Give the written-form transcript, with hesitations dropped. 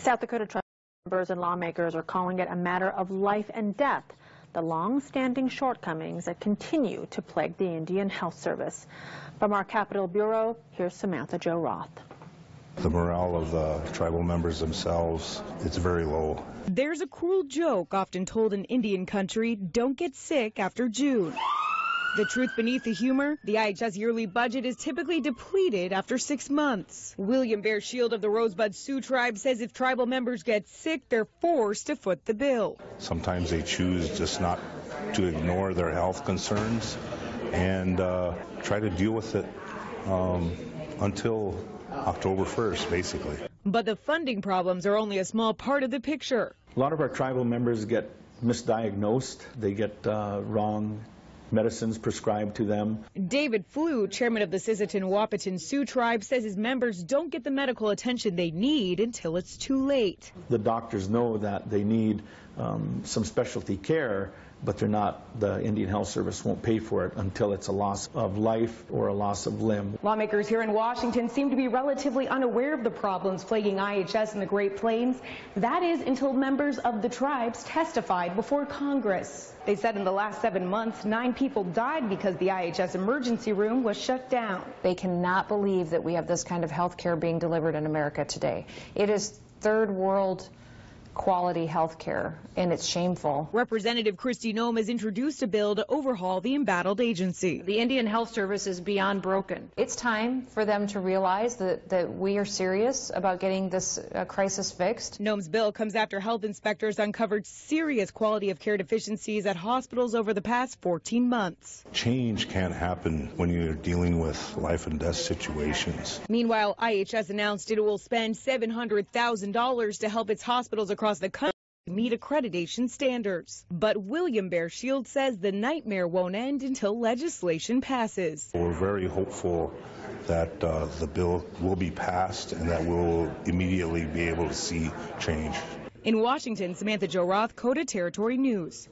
South Dakota tribal members and lawmakers are calling it a matter of life and death, the long-standing shortcomings that continue to plague the Indian Health Service. From our Capitol Bureau, here's Samantha Jo Roth. The morale of the tribal members themselves, it's very low. There's a cruel joke often told in Indian country, don't get sick after June. The truth beneath the humor, the IHS yearly budget is typically depleted after 6 months. William Bear Shield of the Rosebud Sioux Tribe says if tribal members get sick, they're forced to foot the bill. Sometimes they choose just not to ignore their health concerns and try to deal with it until October 1st, basically. But the funding problems are only a small part of the picture. A lot of our tribal members get misdiagnosed. They get wrong medicines prescribed to them. David Flew, chairman of the Sisseton-Wahpeton Sioux Tribe, says his members don't get the medical attention they need until it's too late. The doctors know that they need some specialty care, but the Indian Health Service won't pay for it until it's a loss of life or a loss of limb. Lawmakers here in Washington seem to be relatively unaware of the problems plaguing IHS in the Great Plains. That is until members of the tribes testified before Congress. They said in the last 7 months, 9 people died because the IHS emergency room was shut down. They cannot believe that we have this kind of health care being delivered in America today. It is third world quality health care, and it's shameful. Representative Kristi Noem has introduced a bill to overhaul the embattled agency. The Indian Health Service is beyond broken. It's time for them to realize that we are serious about getting this crisis fixed. Noem's bill comes after health inspectors uncovered serious quality of care deficiencies at hospitals over the past 14 months. Change can't happen when you're dealing with life and death situations. Meanwhile, IHS announced it will spend $700,000 to help its hospitals across the country meet accreditation standards. But William Bear Shield says the nightmare won't end until legislation passes. We're very hopeful that the bill will be passed and that we'll immediately be able to see change. In Washington, Samantha Jo Roth, Coda Territory News.